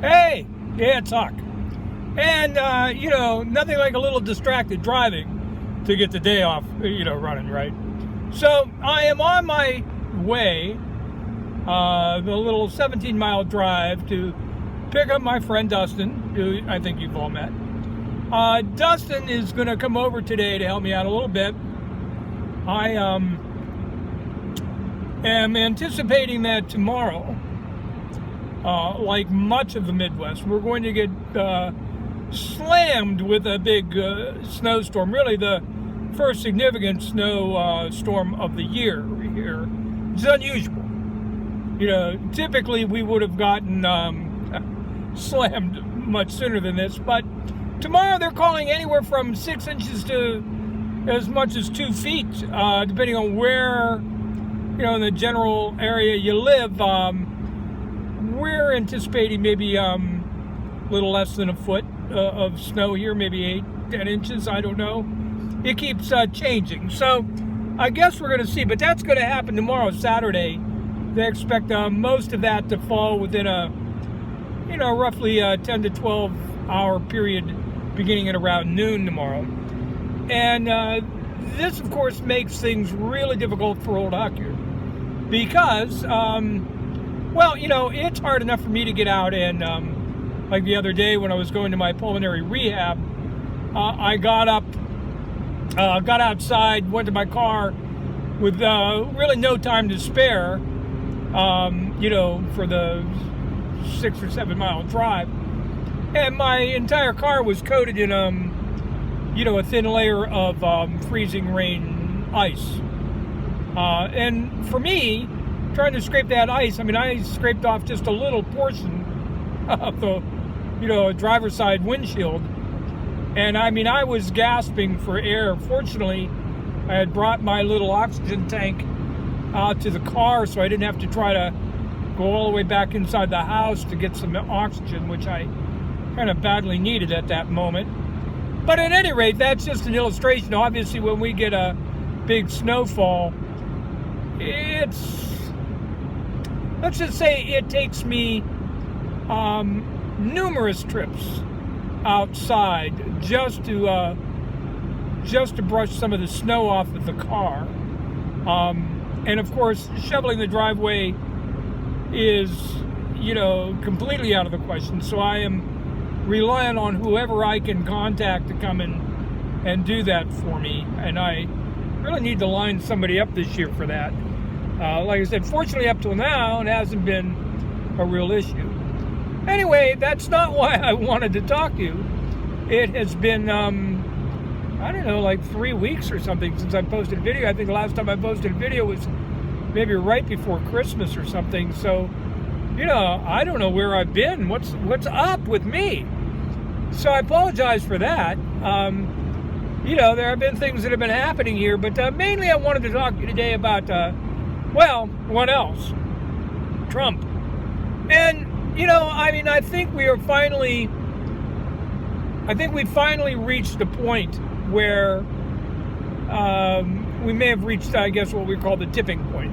Hey, yeah, it's Huck. And, nothing like a little distracted driving to get the day off, running, right? So I am on my way, the little 17-mile drive to pick up my friend Dustin, who I think you've all met. Dustin is going to come over today to help me out a little bit. I am anticipating that tomorrow, like much of the Midwest, we're going to get slammed with a big snowstorm. Really the first significant snow storm of the year here. It's unusual. Typically we would have gotten slammed much sooner than this, but tomorrow they're calling anywhere from 6 inches to as much as 2 feet, depending on where, in the general area you live. We're anticipating maybe a little less than a foot of snow here, maybe 8-10 inches, I don't know. It keeps changing, so I guess we're going to see, but that's going to happen tomorrow, Saturday. They expect most of that to fall within a, roughly 10 to 12 hour period beginning at around noon tomorrow. And this, of course, makes things really difficult for old Huck here. Because, it's hard enough for me to get out and, like the other day when I was going to my pulmonary rehab, I got outside, went to my car with really no time to spare, for the 6 or 7 mile drive. And my entire car was coated in, a thin layer of freezing rain ice. And for me, trying to scrape that ice, I scraped off just a little portion of the, driver's side windshield. And I was gasping for air. Fortunately, I had brought my little oxygen tank out to the car, so I didn't have to try to go all the way back inside the house to get some oxygen, which I kind of badly needed at that moment. But at any rate, that's just an illustration. Obviously, when we get a big snowfall, let's just say it takes me numerous trips outside just to brush some of the snow off of the car. And of course, shoveling the driveway is, completely out of the question. So I am relying on whoever I can contact to come in and do that for me. And I really need to line somebody up this year for that. Like I said, fortunately up till now, it hasn't been a real issue. Anyway, that's not why I wanted to talk to you. It has been, like 3 weeks or something since I posted a video. I think the last time I posted a video was maybe right before Christmas or something. So, I don't know where I've been. What's up with me? So I apologize for that. There have been things that have been happening here, but mainly I wanted to talk to you today about, what else? Trump. And, I think we finally reached the point where we may have reached, I guess, what we call the tipping point.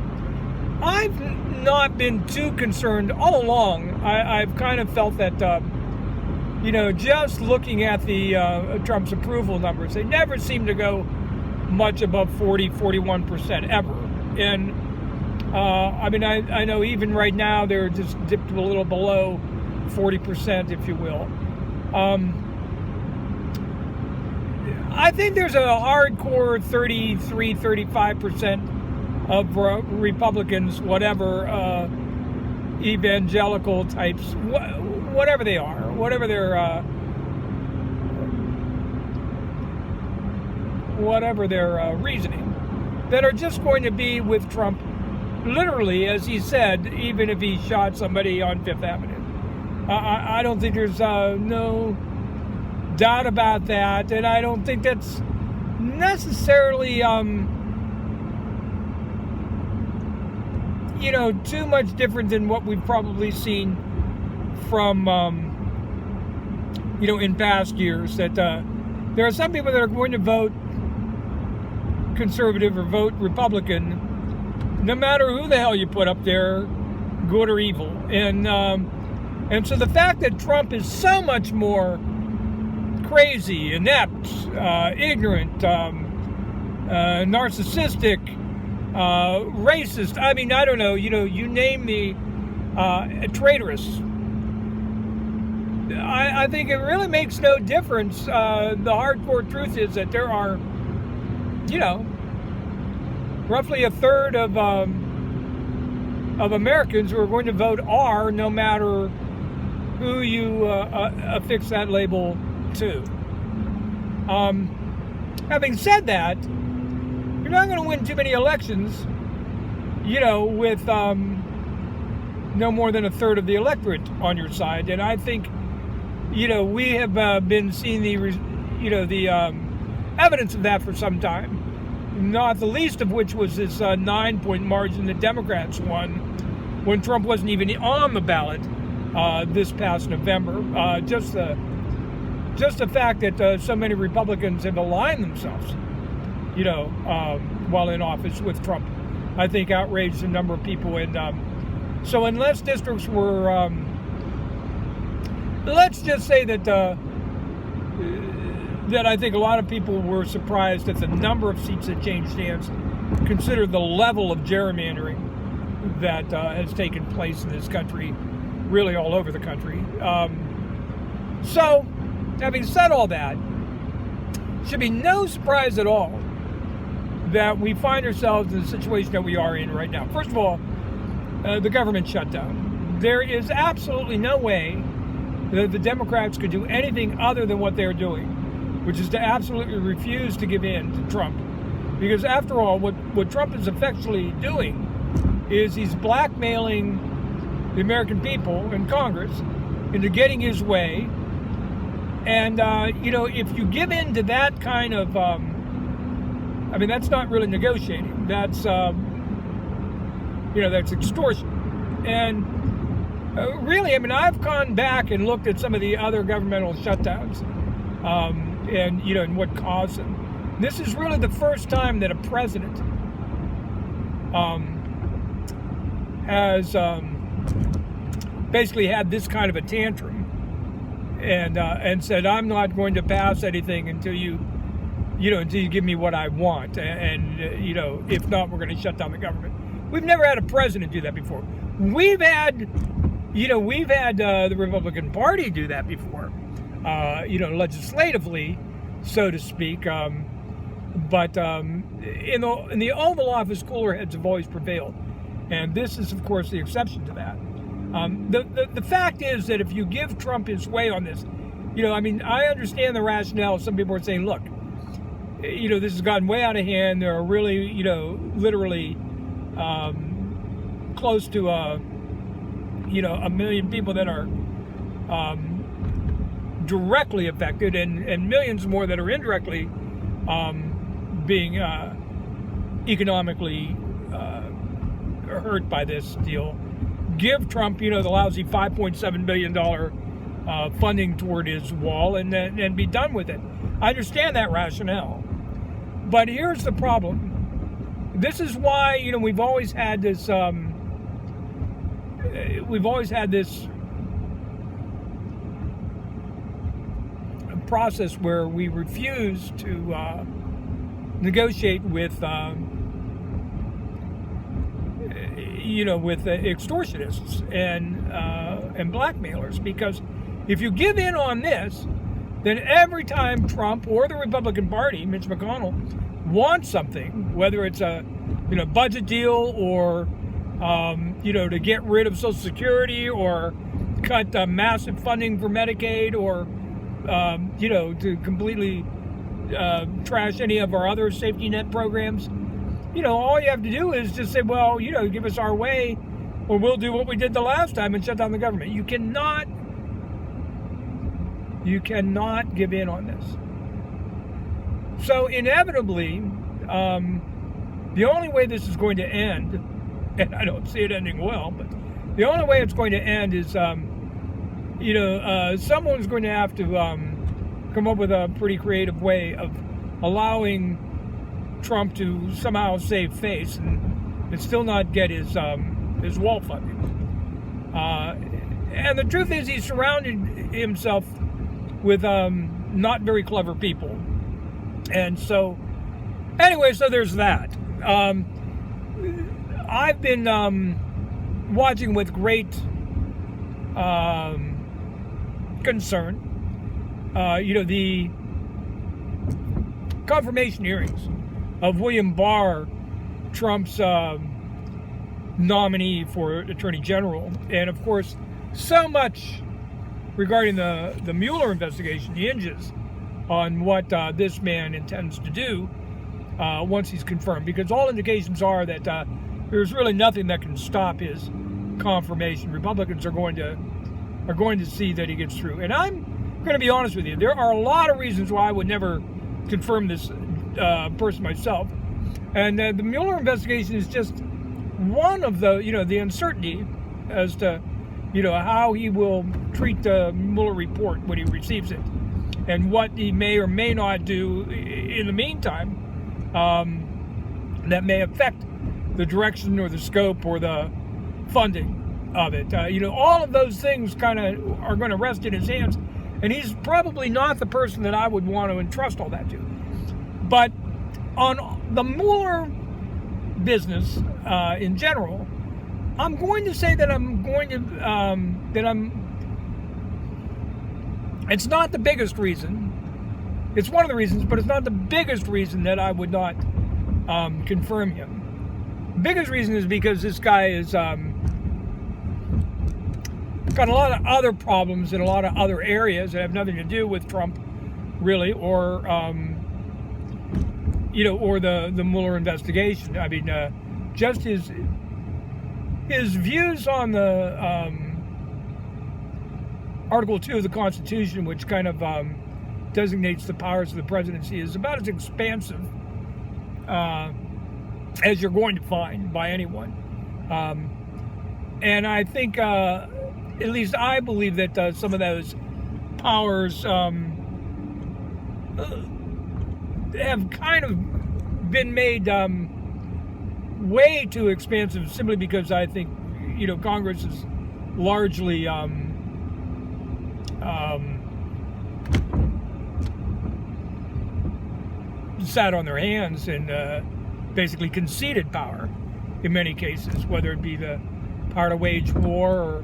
I've not been too concerned all along. I've kind of felt that, just looking at the Trump's approval numbers, they never seem to go much above 41% ever. And I know even right now they're just dipped a little below 40%, if you will. I think there's a hardcore 33-35% of Republicans, whatever, evangelical types, whatever they are, whatever their reasoning, that are just going to be with Trump, literally, as he said, even if he shot somebody on Fifth Avenue. I don't think there's no doubt about that, and I don't think that's necessarily too much different than what we've probably seen from in past years, that there are some people that are going to vote conservative or vote Republican no matter who the hell you put up there, good or evil. And And so the fact that Trump is so much more crazy, inept, ignorant, narcissistic, racist, I mean, I don't know, you name the traitorous. I think it really makes no difference. The hardcore truth is that there are, roughly a third of Americans who are going to vote R no matter who you affix that label to. Having said that, you're not going to win too many elections, with no more than a third of the electorate on your side. And I think, we have been seeing the evidence of that for some time. Not the least of which was this 9-point margin the Democrats won when Trump wasn't even on the ballot this past November. Just the fact that so many Republicans have aligned themselves, while in office with Trump, I think outraged a number of people. And so unless districts were, let's just say that I think a lot of people were surprised at the number of seats that changed hands, consider the level of gerrymandering that has taken place in this country, really all over the country. So, having said all that, should be no surprise at all that we find ourselves in the situation that we are in right now. First of all, the government shutdown. There is absolutely no way that the Democrats could do anything other than what they're doing, which is to absolutely refuse to give in to Trump. Because after all, what Trump is effectively doing is he's blackmailing the American people and Congress into getting his way. And, if you give in to that kind of, that's not really negotiating. That's, that's extortion. And really, I've gone back and looked at some of the other governmental shutdowns. And what caused them. This is really the first time that a president has basically had this kind of a tantrum and said, I'm not going to pass anything until you give me what I want, and if not, we're going to shut down the government. We've never had a president do that before. We've had the Republican Party do that before. Legislatively, so to speak, but in the Oval Office, cooler heads have always prevailed, and this is, of course, the exception to that. The fact is that if you give Trump his way on this, I understand the rationale. Some people are saying, look, this has gotten way out of hand. There are really, literally close to a million people that are directly affected, and millions more that are indirectly being economically hurt by this deal. Give Trump, the lousy $5.7 billion funding toward his wall, and be done with it. I understand that rationale, but here's the problem. This is why we've always had this. Process where we refuse to negotiate with extortionists and blackmailers, because if you give in on this, then every time Trump or the Republican Party, Mitch McConnell, wants something, whether it's a budget deal or to get rid of Social Security or cut massive funding for Medicaid or to completely trash any of our other safety net programs, all you have to do is just say, well, give us our way, or we'll do what we did the last time and shut down the government. You cannot give in on this. So inevitably, the only way this is going to end, and I don't see it ending well, but the only way it's going to end is someone's going to have to come up with a pretty creative way of allowing Trump to somehow save face and still not get his wall funding. And the truth is, he surrounded himself with not very clever people. And so, anyway, so there's that. I've been watching with great concern, the confirmation hearings of William Barr, Trump's nominee for Attorney General. And of course, so much regarding the Mueller investigation hinges on what this man intends to do once he's confirmed, because all indications are that there's really nothing that can stop his confirmation. Republicans are going to see that he gets through. And I'm going to be honest with you, there are a lot of reasons why I would never confirm this person myself. And the Mueller investigation is just one of the, the uncertainty as to, how he will treat the Mueller report when he receives it, and what he may or may not do in the meantime that may affect the direction or the scope or the funding of it. All of those things kind of are going to rest in his hands, and he's probably not the person that I would want to entrust all that to. But on the Mueller business in general, I'm going to say that it's not the biggest reason. It's one of the reasons, but it's not the biggest reason that I would not confirm him. The biggest reason is because this guy is got a lot of other problems in a lot of other areas that have nothing to do with Trump, really, or or the Mueller investigation. I mean, just his views on the Article 2 of the Constitution, which kind of designates the powers of the presidency, is about as expansive as you're going to find by anyone. And I think, at least I believe that some of those powers have kind of been made way too expansive, simply because I think, Congress is largely sat on their hands and basically conceded power in many cases, whether it be the power to wage war or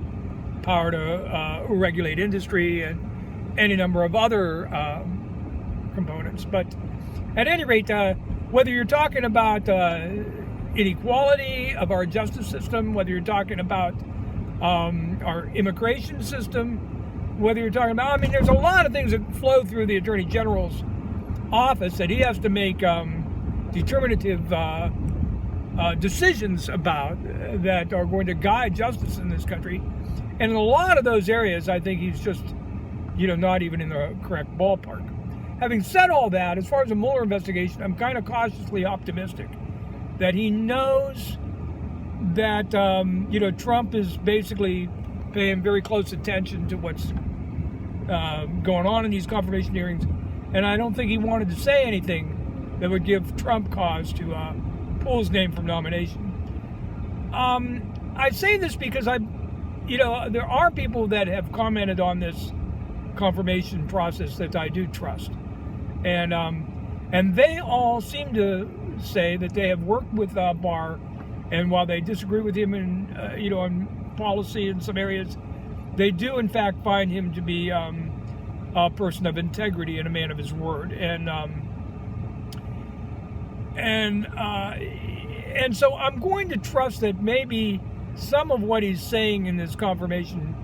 power to regulate industry and any number of other components. But at any rate, whether you're talking about inequality of our justice system, whether you're talking about our immigration system, whether you're talking about, there's a lot of things that flow through the Attorney General's office that he has to make determinative decisions about that are going to guide justice in this country. And in a lot of those areas, I think he's just, not even in the correct ballpark. Having said all that, as far as the Mueller investigation, I'm kind of cautiously optimistic that he knows that, Trump is basically paying very close attention to what's going on in these confirmation hearings. And I don't think he wanted to say anything that would give Trump cause to pull his name from nomination. I say this because there are people that have commented on this confirmation process that I do trust. And they all seem to say that they have worked with Barr, and while they disagree with him in, on policy in some areas, they do in fact find him to be a person of integrity and a man of his word. And so I'm going to trust that maybe some of what he's saying in this confirmation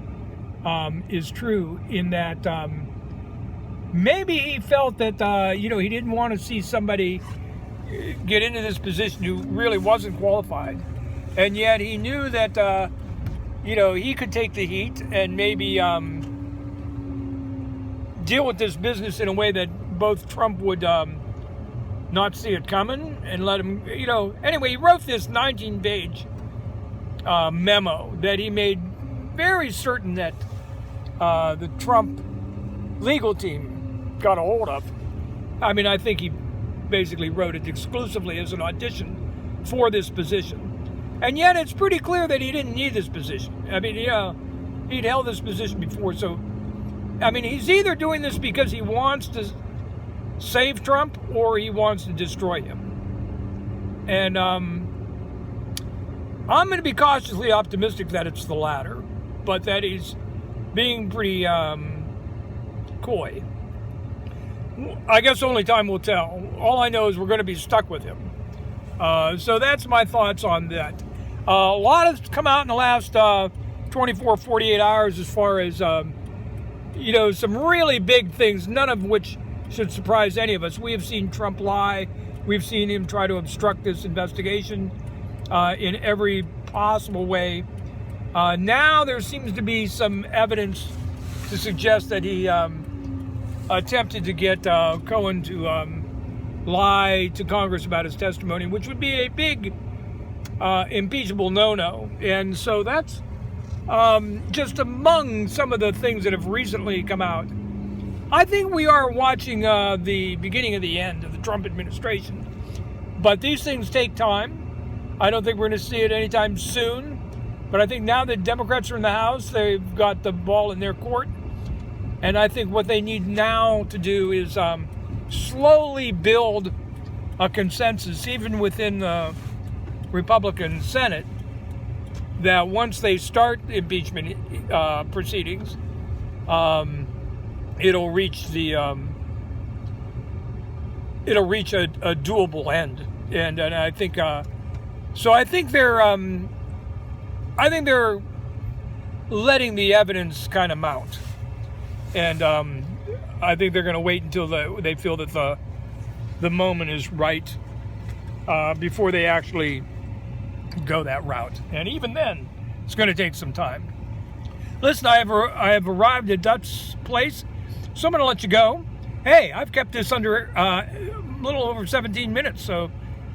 is true, in that maybe he felt that, he didn't want to see somebody get into this position who really wasn't qualified. And yet he knew that, he could take the heat and maybe deal with this business in a way that both Trump would not see it coming and let him, Anyway, he wrote this 19-page memo that he made very certain that the Trump legal team got a hold of. I think he basically wrote it exclusively as an audition for this position. And yet it's pretty clear that he didn't need this position. He'd held this position before. So, I mean, he's either doing this because he wants to save Trump or he wants to destroy him. And I'm going to be cautiously optimistic that it's the latter, but that he's being pretty coy. I guess only time will tell. All I know is we're going to be stuck with him. So that's my thoughts on that. A lot has come out in the last 24, 48 hours as far as, some really big things, none of which should surprise any of us. We have seen Trump lie. We've seen him try to obstruct this investigation in every possible way. Now there seems to be some evidence to suggest that he attempted to get Cohen to lie to Congress about his testimony, which would be a big impeachable no-no. And so that's just among some of the things that have recently come out. I think we are watching the beginning of the end of the Trump administration. But these things take time. I don't think we're going to see it anytime soon. But I think now that Democrats are in the House, they've got the ball in their court. And I think what they need now to do is slowly build a consensus, even within the Republican Senate, that once they start impeachment proceedings, it'll reach a doable end. And I think so. I think they're letting the evidence kind of mount. And I think they're going to wait until they feel that the moment is right before they actually go that route. And even then, it's going to take some time. Listen, I have arrived at Dutch's place, so I'm going to let you go. Hey, I've kept this under a little over 17 minutes, so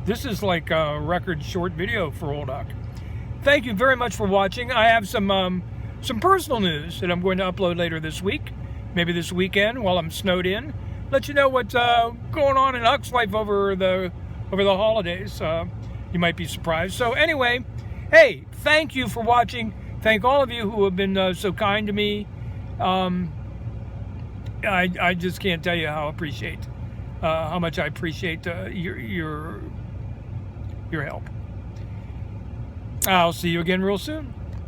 this is like a record short video for Old Huck. Thank you very much for watching. I have some personal news that I'm going to upload later this week, maybe this weekend while I'm snowed in. Let you know what's going on in Huck's life over the holidays. You might be surprised. So anyway, hey, thank you for watching. Thank all of you who have been so kind to me. I just can't tell you how much I appreciate your help. I'll see you again real soon.